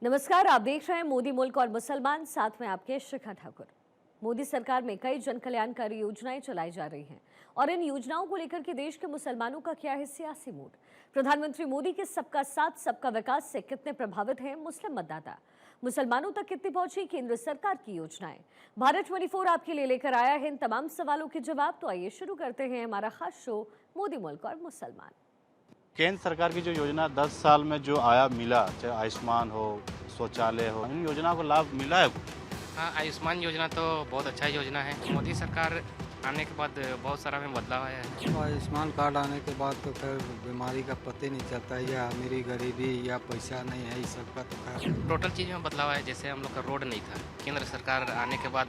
नमस्कार, आप देख रहे हैं मोदी मुल्क और मुसलमान, साथ में आपके शिखा ठाकुर। मोदी सरकार में कई जन कल्याणकारी योजनाएं चलाई जा रही हैं और इन योजनाओं को लेकर के देश के मुसलमानों का क्या है सियासी मूड। प्रधानमंत्री मोदी के सबका साथ सबका विकास से कितने प्रभावित हैं मुस्लिम मतदाता, मुसलमानों तक कितनी पहुंची केंद्र सरकार की योजनाएं। भारत 24 आपके लिए लेकर आया है इन तमाम सवालों के जवाब। तो आइए शुरू करते हैं हमारा खास शो मोदी मुल्क और मुसलमान। केंद्र सरकार की जो योजना 10 साल में जो आया मिला, चाहे आयुष्मान हो, शौचालय हो, इन योजना को लाभ मिला है। हाँ, आयुष्मान योजना तो बहुत अच्छा योजना है। मोदी सरकार आने के बाद बहुत सारा में बदलाव आया है। आयुष्मान कार्ड आने के बाद तो खैर बीमारी का पता ही नहीं चलता, या अमीरी गरीबी या पैसा नहीं है, इस सब का तो खैर टोटल चीज़ में बदलाव है। जैसे हम लोग का रोड नहीं था, केंद्र सरकार आने के बाद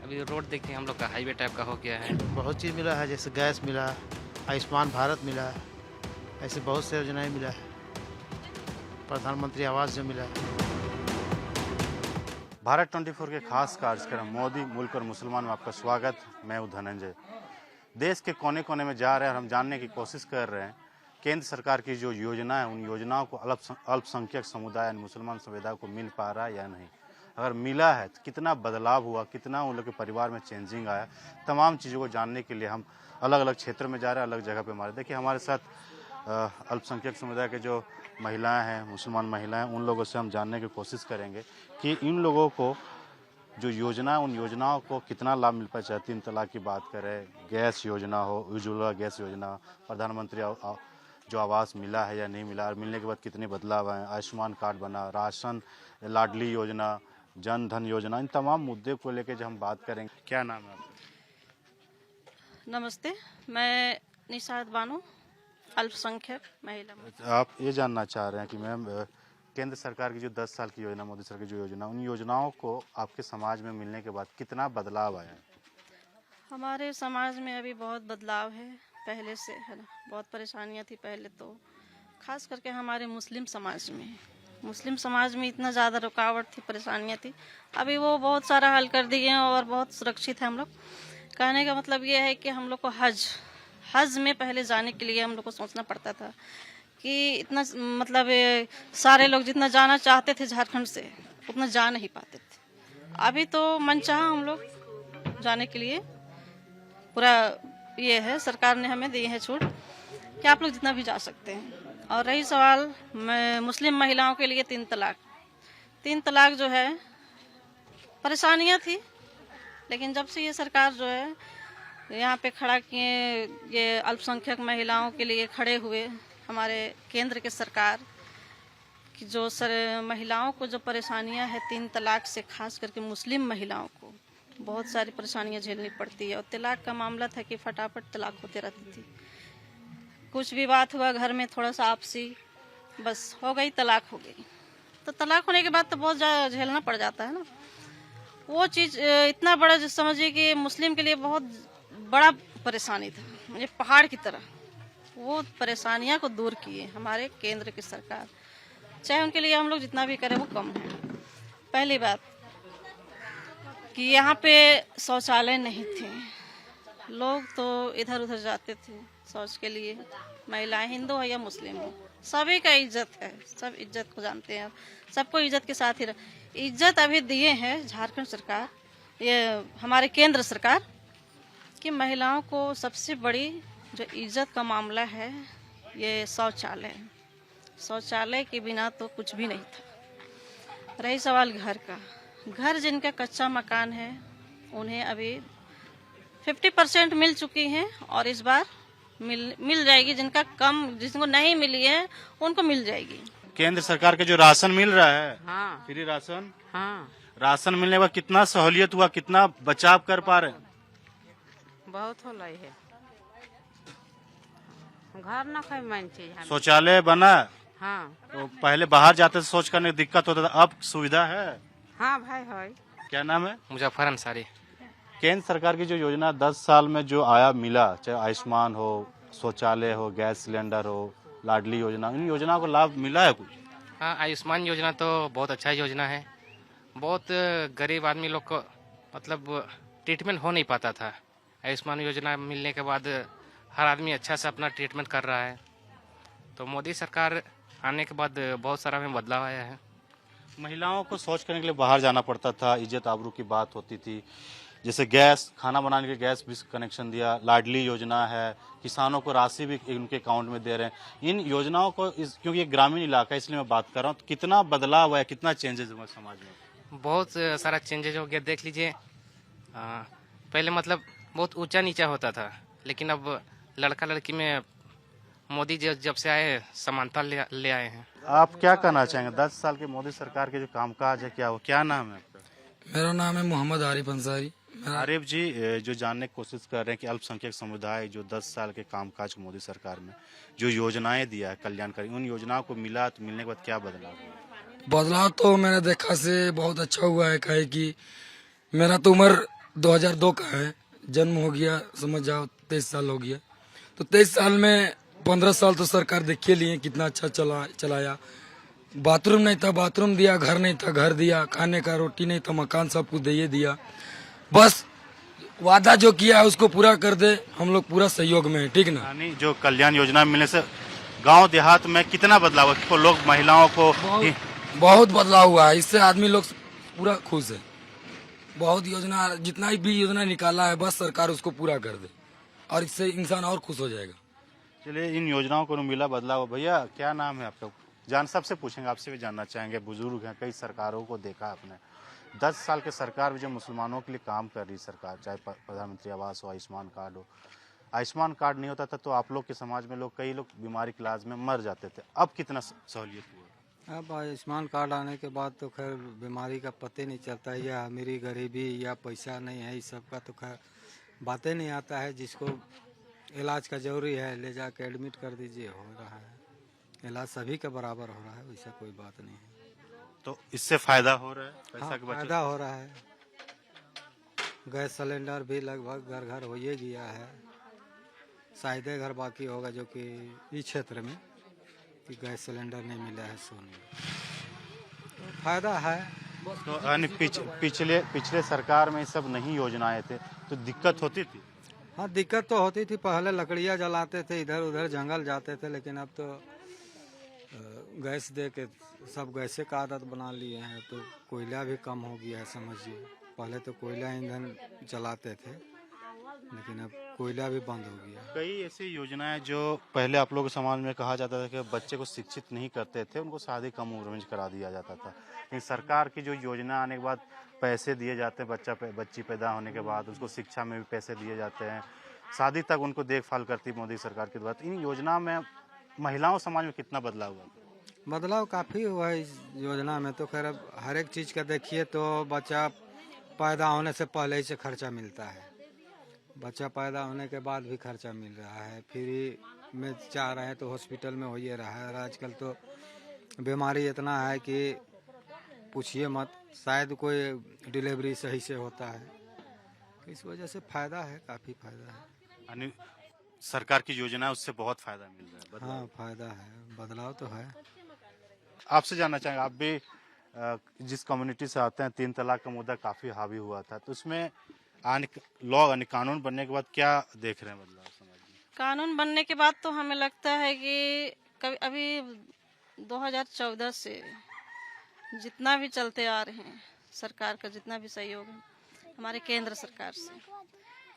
अभी रोड देखिए हम लोग का हाईवे टाइप का हो गया है। बहुत चीज़ मिला है, जैसे गैस मिला, आयुष्मान भारत मिला, ऐसे बहुत से योजनाएं मिला है, प्रधानमंत्री आवास जो मिला है। भारत 24 के खास कार्यक्रम मोदी मुल्क और मुसलमान में आपका स्वागत। मैं हूं धनंजय। देश के कोने कोने में जा रहे हैं और हम जानने की कोशिश कर रहे हैं केंद्र सरकार की जो योजना है, उन योजनाओं को अल्पसंख्यक समुदाय मुसलमान समुदाय को मिल पा रहा है या नहीं। अगर मिला है तो कितना बदलाव हुआ, कितना उन लोग के परिवार में चेंजिंग आया। तमाम चीज़ों को जानने के लिए हम अलग अलग क्षेत्र में जा रहे हैं, अलग जगह पे हमारे देखिए हमारे साथ अल्पसंख्यक समुदाय के जो महिलाएं हैं, मुसलमान महिलाएं, उन लोगों से हम जानने की कोशिश करेंगे कि इन लोगों को जो योजना, उन योजनाओं को कितना लाभ मिल पाए। चाहे 3 तलाक की बात करें, गैस योजना हो, उज्ज्वला गैस योजना, प्रधानमंत्री जो आवास मिला है या नहीं मिला, और मिलने के बाद कितने बदलाव आए, आयुष्मान कार्ड बना, राशन, लाडली योजना, जन धन योजना, इन तमाम मुद्दे को लेकर जब हम बात करेंगे। क्या नाम है आपका? नमस्ते, मैं निशाद बानो, अल्पसंख्यक महिला। आप ये जानना चाह रहे हैं कि मैम केंद्र सरकार की जो 10 साल की योजना, मोदी सरकार की जो योजना, उन योजनाओं को आपके समाज में मिलने के बाद कितना बदलाव आया है? हमारे समाज में अभी बहुत बदलाव है पहले से, है ना। बहुत परेशानियां थी पहले तो, खास करके हमारे मुस्लिम समाज में इतना ज़्यादा रुकावट थी, परेशानियां थी। अभी वो बहुत सारा हल कर दिए हैं और बहुत सुरक्षित है हम लोग। कहने का मतलब ये है कि हम लोग को हज में पहले जाने के लिए हम लोग को सोचना पड़ता था कि इतना, मतलब सारे लोग जितना जाना चाहते थे झारखंड से उतना जा नहीं पाते थे। अभी तो मनचाहा हम लोग जाने के लिए पूरा ये है, सरकार ने हमें दी है छूट कि आप लोग जितना भी जा सकते हैं। और रही सवाल मुस्लिम महिलाओं के लिए 3 तलाक जो है, परेशानियां थी, लेकिन जब से ये सरकार जो है यहाँ पे खड़ा किए, ये अल्पसंख्यक महिलाओं के लिए खड़े हुए हमारे केंद्र के सरकार की, जो महिलाओं को जो परेशानियां हैं 3 तलाक से, खास करके मुस्लिम महिलाओं को बहुत सारी परेशानियां झेलनी पड़ती है। और तलाक का मामला था कि फटाफट तलाक होते रहती थी, कुछ भी बात हुआ घर में थोड़ा सा आपसी, बस हो गई, तलाक हो गई। तो तलाक होने के बाद तो बहुत ज़्यादा झेलना पड़ जाता है ना। वो चीज़ इतना बड़ा, जो समझिए कि मुस्लिम के लिए बहुत बड़ा परेशानी था, मुझे पहाड़ की तरह। वो परेशानियां को दूर किए हमारे केंद्र की सरकार। चाहे उनके लिए हम लोग जितना भी करें वो कम है। पहली बात कि यहाँ पे शौचालय नहीं थे, लोग तो इधर उधर जाते थे शौच के लिए। महिलाएं, हिंदू हो या मुस्लिम हो, सभी का इज्जत है, सब इज्जत को जानते हैं, सबको इज्जत के साथ ही इज्जत अभी दिए हैं झारखंड सरकार, ये हमारे केंद्र सरकार, कि महिलाओं को सबसे बड़ी जो इज्जत का मामला है ये शौचालय के बिना तो कुछ भी नहीं था। रही सवाल घर का, घर जिनका कच्चा मकान है उन्हें अभी 50% मिल चुकी हैं और इस बार मिल जाएगी। जिनको नहीं मिली है उनको मिल जाएगी। केंद्र सरकार के जो राशन मिल रहा है, हाँ, फ्री राशन, हाँ, राशन मिलने के बाद कितना सहूलियत हुआ, कितना बचाव कर पा रहे हैं? बहुत होलै है। घर न खाए मन चीज। शौचालय बना, हाँ, तो पहले बाहर जाते थे, शौच करने में दिक्कत होता था, अब सुविधा है। हाँ भाई है। क्या नाम है? मुजफ्फर अंसारी। केंद्र सरकार की जो योजना 10 साल में जो आया मिला, चाहे आयुष्मान हो, शौचालय हो, गैस सिलेंडर हो, लाडली योजना, इन योजनाओं को लाभ मिला है कुछ? हाँ, आयुष्मान योजना तो बहुत अच्छा योजना है। बहुत गरीब आदमी लोग को मतलब ट्रीटमेंट हो नहीं पाता था। आयुष्मान योजना मिलने के बाद हर आदमी अच्छा से अपना ट्रीटमेंट कर रहा है। तो मोदी सरकार आने के बाद बहुत सारा में बदलाव आया है। महिलाओं को शौच करने के लिए बाहर जाना पड़ता था, इज्जत आबरू की बात होती थी। जैसे गैस, खाना बनाने के गैस भी कनेक्शन दिया, लाडली योजना है, किसानों को राशि भी उनके अकाउंट में दे रहे हैं। इन योजनाओं को क्योंकि ये ग्रामीण इलाका है इसलिए मैं बात कर रहा हूँ, तो कितना बदलाव हुआ है, कितना चेंजेस हुआ समाज में? बहुत सारा चेंजेज हो गया। देख लीजिए, पहले मतलब बहुत ऊंचा नीचा होता था, लेकिन अब लड़का लड़की में मोदी जी जब से आए समानता ले आए हैं। आप क्या कहना चाहेंगे 10 साल के मोदी सरकार के जो कामकाज है, क्या वो क्या नाम है आपका? मेरा नाम है मोहम्मद आरिफ अंसारी। आरिफ जी, जो जानने की कोशिश कर रहे हैं कि अल्पसंख्यक समुदाय जो 10 साल के कामकाज मोदी सरकार में जो योजनाएं दिया है कल्याणकारी, उन योजनाओं को मिला तो मिलने के बाद क्या बदलाव हुआ? बदलाव तो मैंने देखा से बहुत अच्छा हुआ है। कहे कि मेरा तो उम्र 2002 का है, जन्म हो गया समझ जाओ 23 साल हो गया। तो 23 साल में 15 साल तो सरकार देखिए लिए कितना अच्छा चलाया। बाथरूम नहीं था, बाथरूम दिया, घर नहीं था, घर दिया, खाने का रोटी नहीं था, मकान सब कुछ दे दिया। बस वादा जो किया है उसको पूरा कर दे, हम लोग पूरा सहयोग में है, ठीक ना। यानी जो कल्याण योजना मिलने से गांव देहात में कितना बदलाव है? तो लोग महिलाओं को बहुत बदलाव हुआ है, इससे आदमी लोग पूरा खुश है। बहुत योजना, जितना भी योजना निकाला है बस सरकार उसको पूरा कर दे और इससे इंसान और खुश हो जाएगा। चलिए, इन योजनाओं को मिला बदलाव। भैया क्या नाम है आपका? जान सबसे पूछेंगे, आपसे भी जानना चाहेंगे। बुजुर्ग हैं, कई सरकारों को देखा आपने। 10 साल के सरकार में जो मुसलमानों के लिए काम कर रही सरकार, चाहे प्रधानमंत्री आवास हो, आयुष्मान कार्ड हो। आयुष्मान कार्ड नहीं होता था तो आप लोग के समाज में कई लोग बीमारी के इलाज में मर जाते थे। अब कितना सहूलियत हुआ? अब आयुष्मान कार्ड आने के बाद तो खैर बीमारी का पता नहीं चलता है, या अमीरी गरीबी या पैसा नहीं है, इस सब का तो खैर बातें नहीं आता है। जिसको इलाज का जरूरी है ले जाके एडमिट कर दीजिए, हो रहा है इलाज, सभी का बराबर हो रहा है, वैसा कोई बात नहीं है। तो इससे फायदा हो रहा है, पैसा हाँ, की बचत फायदा हो रहा है। गैस सिलेंडर भी लगभग घर घर हो ही गया है, शायद घर बाकी होगा जो कि इस क्षेत्र में कि गैस सिलेंडर नहीं मिला है सोने, तो फायदा है। तो यानी पिछले सरकार में ये सब नहीं योजनाएं थे तो दिक्कत होती थी। हाँ, दिक्कत तो होती थी। पहले लकड़ियाँ जलाते थे, इधर उधर जंगल जाते थे, लेकिन अब तो गैस दे के सब गैसे का आदत बना लिए हैं, तो कोयला भी कम हो गया है समझिए। पहले तो कोयला ईंधन जलाते थे, लेकिन अब कोयला भी बंद हो गया। कई ऐसी योजनाएं जो पहले आप लोगों के समाज में कहा जाता था कि बच्चे को शिक्षित नहीं करते थे, उनको शादी कम उम्र में करा दिया जाता था। लेकिन सरकार की जो योजना आने के बाद पैसे दिए जाते हैं, बच्ची पैदा होने के बाद उसको शिक्षा में भी पैसे दिए जाते हैं, शादी तक उनको देखभाल करती मोदी सरकार के द्वारा। इन योजना में महिलाओं समाज में कितना बदलाव हुआ? बदलाव काफ़ी हुआ है इस योजना में। तो खैर अब हर एक चीज़ का देखिए तो बच्चा पैदा होने से पहले ही से खर्चा मिलता है, बच्चा पैदा होने के बाद भी खर्चा मिल रहा है, फ्री में चाह रहे हैं तो हॉस्पिटल में हो ही रहा है। और आजकल तो बीमारी इतना है कि पूछिए मत, शायद कोई डिलीवरी सही से होता है, तो इस वजह से फ़ायदा है, काफ़ी फ़ायदा है। यानी सरकार की योजना है उससे बहुत फायदा मिल रहा है, बदलाव। हाँ, फ़ायदा है, बदलाव तो है। आपसे जानना चाहेंगे, आप भी जिस कम्युनिटी से आते हैं, 3 तलाक का मुद्दा काफी हावी हुआ था, तो उसमें लॉ यानी कानून बनने के बाद क्या देख रहे हैं बदलाव समाज में? कानून बनने के बाद तो हमें लगता है कि कभी अभी 2014 से जितना भी चलते आ रहे हैं, सरकार का जितना भी सहयोग है हमारे केंद्र सरकार से,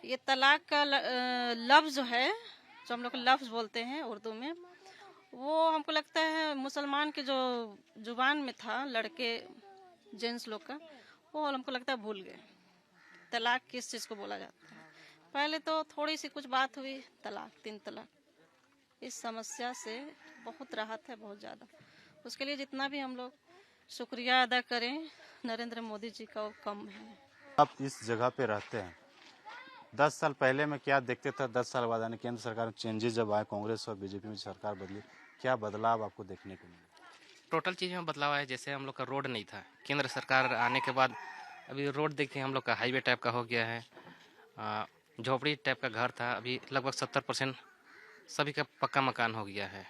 ये तलाक का लफ्ज़ जो है, जो हम लोग लफ्ज़ बोलते हैं उर्दू में, वो हमको लगता है मुसलमान के जो जुबान में था, लड़के जेंट्स लोग का, वो हमको लगता है भूल गए तलाक किस चीज़ को बोला जाता है। पहले तो थोड़ी सी कुछ बात हुई, तलाक, 3 तलाक, इस समस्या से बहुत राहत है, बहुत ज़्यादा। उसके लिए जितना भी हम लोग शुक्रिया अदा करें नरेंद्र मोदी जी का, वो कम है। आप इस जगह पे रहते हैं, 10 साल पहले में क्या देखते थे? 10 साल बाद यानी केंद्र सरकार में चेंजेस जब आए, कांग्रेस और बीजेपी में सरकार बदली, क्या बदलाव आपको देखने को मिला? टोटल चीज़ में बदलाव है। जैसे हम लोग का रोड नहीं था, केंद्र सरकार आने के बाद अभी रोड देखते हैं, हम लोग का हाईवे टाइप का हो गया है। झोपड़ी टाइप का घर था, अभी लगभग 70% सभी का पक्का मकान हो गया है।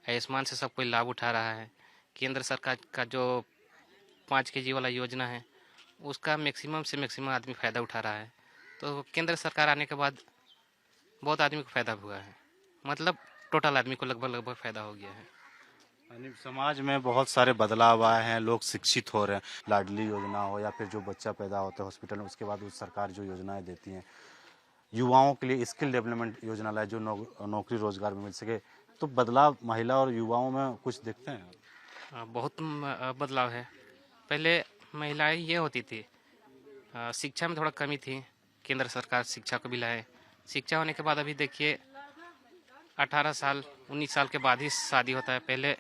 आयुष्मान से सब कोई लाभ उठा रहा है। केंद्र सरकार का जो 5 kg वाला योजना है, उसका मैक्सिमम से मैक्सिमम आदमी फ़ायदा उठा रहा है। तो केंद्र सरकार आने के बाद बहुत आदमी को फ़ायदा हुआ है, मतलब टोटल आदमी को लगभग फ़ायदा हो गया है। यानी समाज में बहुत सारे बदलाव आए हैं, लोग शिक्षित हो रहे हैं। लाडली योजना हो या फिर जो बच्चा पैदा होता है हॉस्पिटल में, उसके बाद उस सरकार जो योजनाएं देती हैं, युवाओं के लिए स्किल डेवलपमेंट योजना लाए जो नौकरी रोजगार में मिल सके, तो बदलाव महिला और युवाओं में कुछ देखते हैं? बहुत बदलाव है। पहले महिलाएं ये होती थी, शिक्षा में थोड़ा कमी थी। केंद्र सरकार शिक्षा को भी लाए। शिक्षा होने के बाद अभी देखिए 18 साल 19 साल के बाद ही शादी होता है। पहले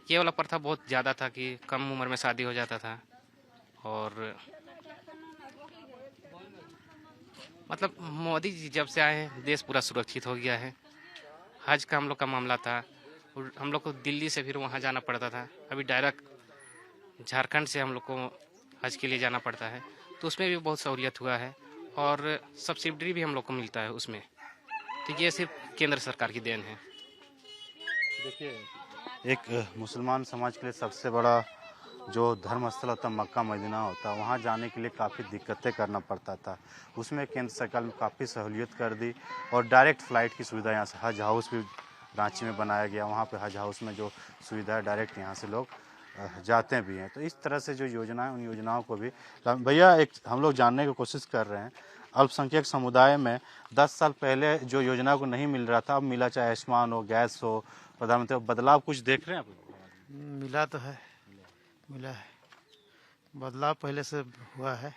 ये वाला प्रथा बहुत ज़्यादा था कि कम उम्र में शादी हो जाता था। और मतलब मोदी जी जब से आए हैं देश पूरा सुरक्षित हो गया है। हज का हम लोग का मामला था, और हम लोग को दिल्ली से फिर वहाँ जाना पड़ता था। अभी डायरेक्ट झारखंड से हम लोग को हज के लिए जाना पड़ता है, तो उसमें भी बहुत सहूलियत हुआ है। और सब्सिडी भी हम लोग को मिलता है उसमें। तो ये सिर्फ केंद्र सरकार की देन है। देखिए, एक मुसलमान समाज के लिए सबसे बड़ा जो धर्म स्थल होता है मक्का मदीना होता है, वहाँ जाने के लिए काफ़ी दिक्कतें करना पड़ता था। उसमें केंद्र सरकार ने काफ़ी सहूलियत कर दी और डायरेक्ट फ़्लाइट की सुविधा यहाँ से हज हाउस भी रांची में बनाया गया। वहाँ पे हज हाउस में जो सुविधा है डायरेक्ट यहाँ से लोग जाते भी हैं। तो इस तरह से जो योजना है उन योजनाओं को भी भैया एक हम लोग जानने की कोशिश कर रहे हैं। अल्पसंख्यक समुदाय में 10 साल पहले जो योजना को नहीं मिल रहा था, अब मिला, चाहे आयुष्मान हो, गैस हो, प्रधानमंत्री, बदलाव कुछ देख रहे हैं आप? मिला तो है, मिला है, बदलाव पहले से हुआ है।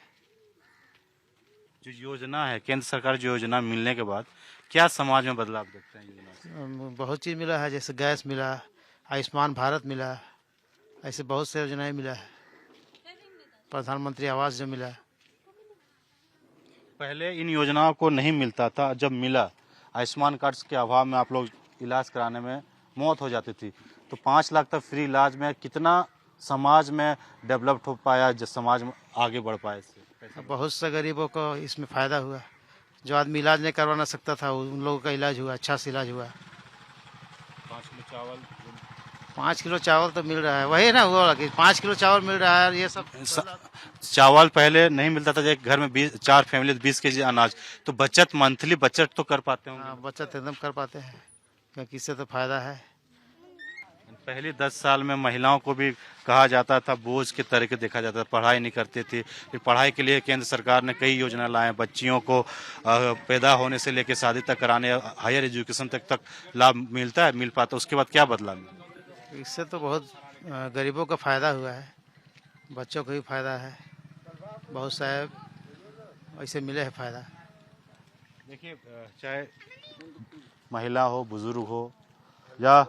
जो योजना है केंद्र सरकार जो योजना मिलने के बाद क्या समाज में बदलाव देखते हैं योजना से? बहुत चीज़ मिला है, जैसे गैस मिला, आयुष्मान भारत मिला, ऐसे बहुत से योजनाएं मिला है। प्रधानमंत्री आवास जो मिला। पहले इन योजनाओं को नहीं मिलता था, जब मिला आयुष्मान कार्ड के अभाव में आप लोग इलाज कराने में मौत हो जाती थी, तो 5 लाख तक फ्री इलाज में कितना समाज में डेवलप्ड हो पाया, जो समाज में आगे बढ़ पाए इससे? बहुत से गरीबों को इसमें फ़ायदा हुआ। जो आदमी इलाज नहीं करवा ना सकता था उन लोगों का इलाज हुआ, अच्छा से इलाज हुआ। 5 किलो चावल तो मिल रहा है, वही ना हुआ कि 5 किलो चावल मिल रहा है। ये सब चावल पहले नहीं मिलता था, एक घर में 4 फैमिली 20 केजी अनाज, तो बचत मंथली बचत तो कर पाते होंगे। हाँ, बचत एकदम कर पाते हैं, क्योंकि इससे तो फायदा है। पहले 10 साल में महिलाओं को भी कहा जाता था, बोझ के तरीके देखा जाता था, पढ़ाई नहीं करती थी। फिर पढ़ाई के लिए केंद्र सरकार ने कई योजना लाए, बच्चियों को पैदा होने से लेकर शादी तक कराने, हायर एजुकेशन तक लाभ मिलता है, मिल पाता। उसके बाद क्या बदला? इससे तो बहुत गरीबों का फायदा हुआ है, बच्चों को भी फायदा है, बहुत सारे ऐसे मिले है फायदा। देखिए, चाहे महिला हो, बुजुर्ग हो या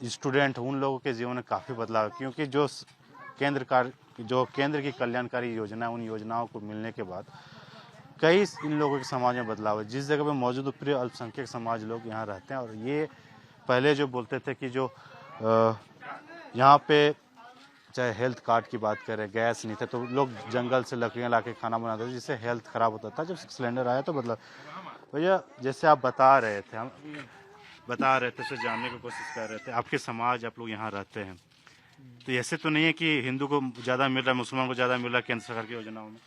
स्टूडेंट, उन लोगों के जीवन में काफ़ी बदलाव है, क्योंकि जो केंद्र की कल्याणकारी योजना है, उन योजनाओं को मिलने के बाद कई इन लोगों के समाज में बदलाव है। जिस जगह पे मौजूद प्रिय अल्पसंख्यक समाज लोग यहाँ रहते हैं, और ये पहले जो बोलते थे कि जो यहाँ पे चाहे हेल्थ कार्ड की बात करें, गैस नहीं थे तो लोग जंगल से लकड़ियाँ ला के खाना बनाते थे, जिससे हेल्थ खराब होता था। जब सिलेंडर आया तो बदला। भैया, जैसे आप बता रहे थे तो जानने की कोशिश कर रहे थे, आपके समाज, आप लोग यहाँ रहते हैं, तो ऐसे तो नहीं है कि हिंदू को ज़्यादा मिल रहा है, मुसलमान को ज़्यादा मिल रहा है केंद्र सरकार की योजनाओं में?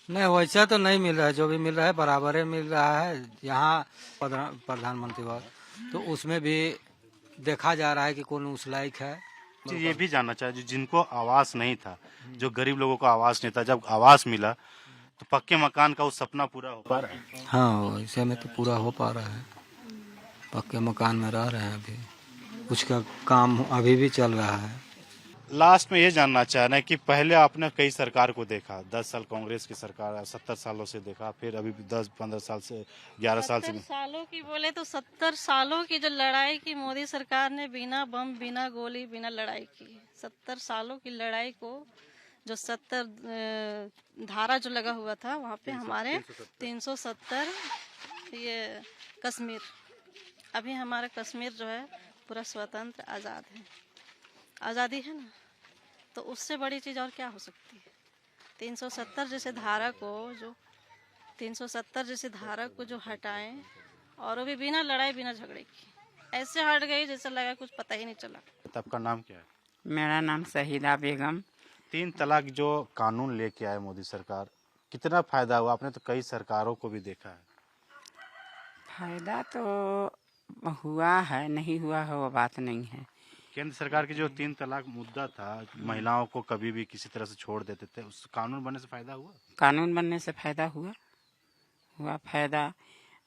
नहीं, वैसा तो नहीं मिल रहा है, जो भी मिल रहा है बराबर मिल रहा है। यहाँ प्रधानमंत्री वाला तो उसमें भी देखा जा रहा है कि कौन उस लायक है। ये भी जानना चाहिए, जिनको आवास नहीं था, जो गरीब लोगों को आवास नहीं था, जब आवास मिला तो पक्के मकान का वो सपना पूरा हो पा रहा है? हाँ, वैसे में तो पूरा हो पा रहा है, पक्के मकान में रह रहे हैं। अभी कुछ का काम अभी भी चल रहा है। लास्ट में ये जानना चाह रहे हैं कि पहले आपने कई सरकार को देखा, 10 साल कांग्रेस की सरकार, 70 सालों से देखा, फिर अभी 10-15 साल से 11 साल से 70 सालों की बोले तो 70 सालों की जो लड़ाई की मोदी सरकार ने, बिना बम, बिना गोली, बिना लड़ाई की, 70 सालों की लड़ाई को, जो 70 धारा जो लगा हुआ था वहाँ पे हमारे 370 ये कश्मीर, अभी हमारा कश्मीर जो है पूरा स्वतंत्र आज़ाद है, आज़ादी है ना, तो उससे बड़ी चीज़ और क्या हो सकती है। 370 जैसे धारा को जो 370 जैसे धारा को जो हटाएं, और वो भी बिना लड़ाई बिना झगड़े की, ऐसे हट गई जैसे लगा कुछ पता ही नहीं चला। तो आपका नाम क्या है? मेरा नाम शहीदा बेगम। 3 तलाक जो कानून लेके आए मोदी सरकार, कितना फायदा हुआ? आपने तो कई सरकारों को भी देखा है। फायदा तो हुआ है, नहीं हुआ है वो बात नहीं है, केंद्र सरकार की जो 3 तलाक मुद्दा था, महिलाओं को कभी भी किसी तरह से छोड़ देते थे, उस कानून बनने से फायदा हुआ? कानून बनने से फायदा हुआ फायदा।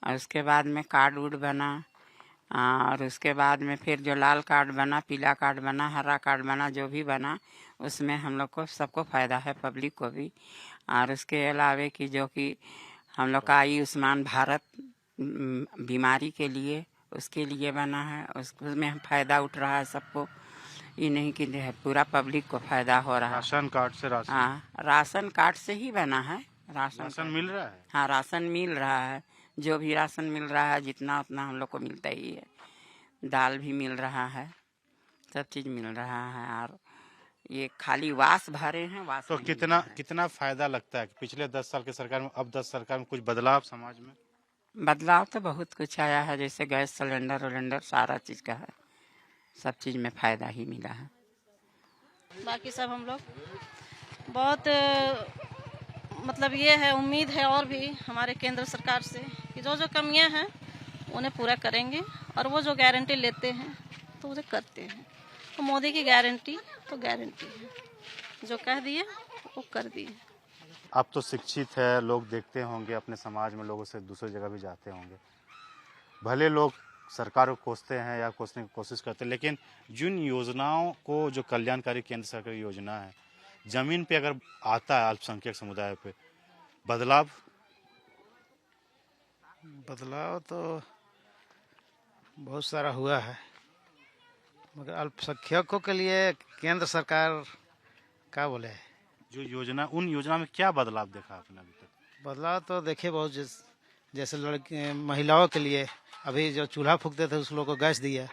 और उसके बाद में कार्ड उड बना, और उसके बाद में फिर जो लाल कार्ड बना, पीला कार्ड बना, हरा कार्ड बना, जो भी बना उसमें हम लोग को सबको फायदा है, पब्लिक को भी। और उसके अलावे कि जो कि हम लोग का आयुष्मान भारत बीमारी के लिए, उसके लिए बना है, उसमें हम फायदा उठ रहा है सबको। ये नहीं कि पूरा पब्लिक को फायदा हो रहा है। राशन कार्ड से राशन हाँ, राशन कार्ड से ही बना है। राशन मिल रहा है? हाँ, राशन मिल रहा है। जो भी राशन मिल रहा है जितना उतना हम लोग को मिलता ही है। दाल भी मिल रहा है, सब चीज़ मिल रहा है। और ये खाली वास भरे हैं, वास तो नहीं कितना मिला है। कितना फायदा लगता है कि पिछले 10 साल के सरकार में, अब 10 सरकार में कुछ बदलाव समाज में? बदलाव तो बहुत कुछ आया है, जैसे गैस सिलेंडर सारा चीज़ का है, सब चीज़ में फायदा ही मिला है। बाकी सब हम लोग बहुत मतलब ये है, उम्मीद है और भी हमारे केंद्र सरकार से कि जो जो कमियां हैं उन्हें पूरा करेंगे, और वो जो गारंटी लेते हैं तो उसे करते हैं। तो मोदी की गारंटी तो गारंटी है, जो कह दिए वो कर दिए। आप तो शिक्षित है, लोग देखते होंगे अपने समाज में, लोगों से दूसरी जगह भी जाते होंगे। भले लोग सरकार को कोसते हैं या कोसने की कोशिश करते हैं, लेकिन जिन योजनाओं को, जो कल्याणकारी केंद्र सरकार की योजना है, जमीन पे अगर आता है अल्पसंख्यक समुदाय पे बदलाव तो बहुत सारा हुआ है, मगर अल्पसंख्यकों के लिए केंद्र सरकार क्या बोले, जो योजना, उन योजना में क्या बदलाव देखा आपने अभी तक? बदलाव तो देखे बहुत, जैसे लड़की महिलाओं के लिए अभी जो चूल्हा फूकते थे उस लोग को गैस दिया।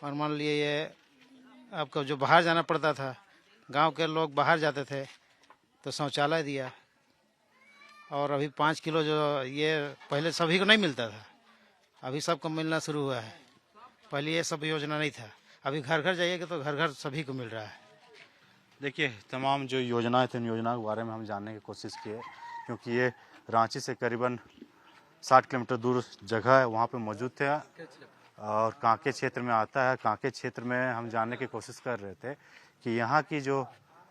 और मान लिए ये आपको जो बाहर जाना पड़ता था, गांव के लोग बाहर जाते थे तो शौचालय दिया। और अभी 5 किलो जो ये पहले सभी को नहीं मिलता था, अभी सबको मिलना शुरू हुआ है। पहले ये सब योजना नहीं था, अभी घर घर जाइएगा तो घर घर सभी को मिल रहा है। देखिए, तमाम जो योजनाएं थी, उन योजनाओं के बारे में हम जानने की कोशिश किए, क्योंकि ये रांची से करीबन 60 किलोमीटर दूर जगह है, वहाँ पे मौजूद थे और कांके क्षेत्र में आता है। कांके क्षेत्र में हम जानने की कोशिश कर रहे थे कि यहाँ की जो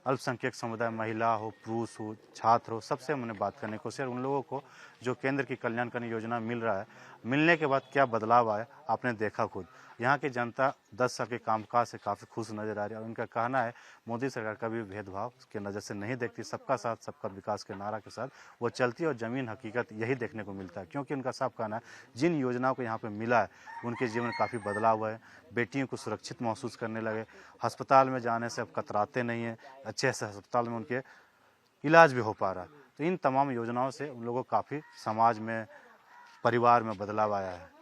अल्पसंख्यक समुदाय, महिला हो, पुरुष हो, छात्र हो, सबसे हमने बात करने की कोशिश, उन लोगों को जो केंद्र की कल्याणकारी योजना मिल रहा है, मिलने के बाद क्या बदलाव आया, आपने देखा खुद। यहाँ की जनता 10 साल के कामकाज से काफ़ी खुश नज़र आ रही है और उनका कहना है मोदी सरकार कभी भी भेदभाव के नज़र से नहीं देखती, सबका साथ सबका विकास के नारा के साथ वो चलती है और ज़मीन हकीकत यही देखने को मिलता है। क्योंकि उनका साफ कहना है जिन योजनाओं को यहाँ पे मिला है उनके जीवन में काफ़ी बदलाव हुआ है। बेटियों को सुरक्षित महसूस करने लगे, अस्पताल में जाने से अब कतराते नहीं हैं, अच्छे से अस्पताल में उनके इलाज भी हो पा रहा है। तो इन तमाम योजनाओं से उन लोगों को काफ़ी समाज में, परिवार में बदलाव आया है।